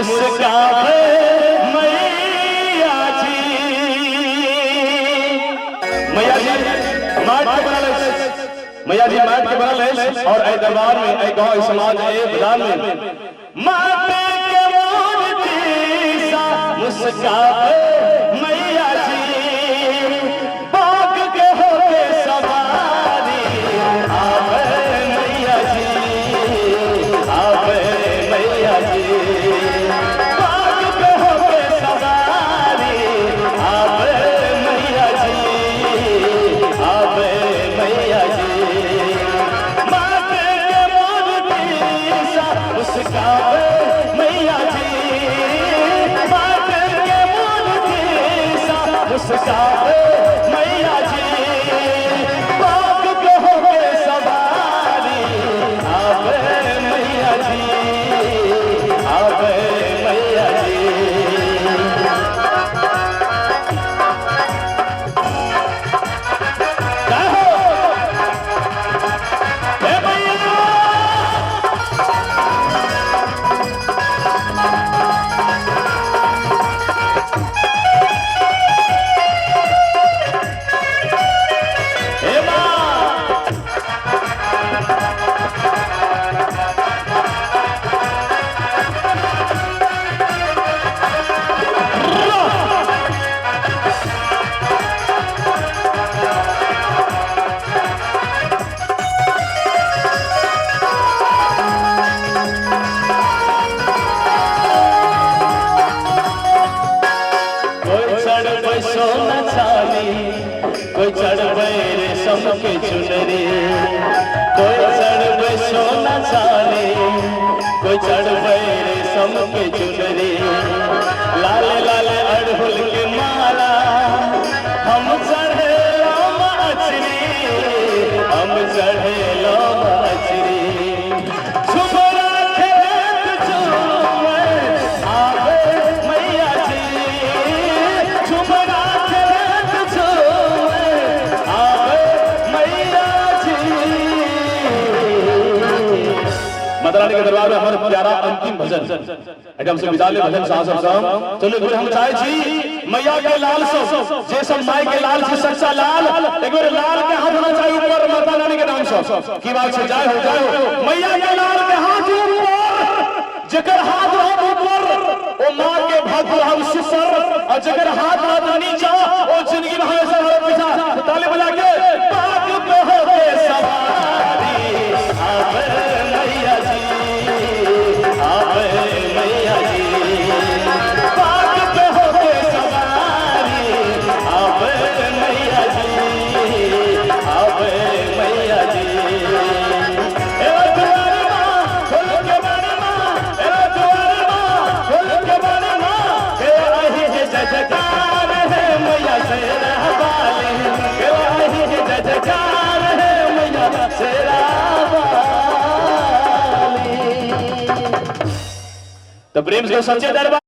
मुस्कावे मैया जी। मैया जी माट के बनल है, मैया जी माट के बनल है और ए दरबार में ए गांव समाज ए बाजार में माटे के मूर्ति सा मुस्कावे मैया जी। बाग के होके सवारी आवे मैया जी, आवे मैया जी। बाग के होके सवारी आवे मैया जी, आवे मैया जी। माटे के मूर्ति सा मुस्कावे मैया जी, माटे के मूर्ति सा मुस्कावे मैया जी। बाग के होके सवारी आवे मैया जी, आवे मैया जी। जय हो हे मैया। हे माँ कोई चढ़ सोना चाली, कोई चढ़ रेशम के चुनरी। कोई चढ़ सोना चाली, कोई चढ़ रेशम के चुनरी। लाले लाले अड़हुल के माला हम चढ़े लोम अचरी, हम चढ़े लोम अचरी। झुमरा खेत झूमे आवे मैया जी, झुमरा खेत झूमे आवे मैया जी। माता रानी के दरबार में हमारा प्यारा अंतिम भजन एकदम से विदाले भजन साहब चलो गुरु हम चाहे छी मैया के लाल सो जे सब माई के लाल से सच्चा लाल एक बार लाल के हाथ होना चाहिए ऊपर माता रानी के नाम से की बात से जय हो मैया के लाल के हाथ ऊपर जकर हाथ हो ऊपर ओ मां के भक्त हम सुपर और जकर हाथ हो नीचे ओ जिंदगी में हमेशा हमारे पीछा ताली बजा के पाक पे होके सवारी आवे मैया जी, आवे मैया जी। पाक पे होके सवारी आवे मैया जी, आवे मैया जी। ए दुआरे मां खोल के बारी मां, ए दुआरे मां खोल के बारी मां। के आही है जय जयकार है मैया शेरा वाली, के आही है जय जयकार है मैया शेरा वाली। तो प्रेम से सच्चे दरबार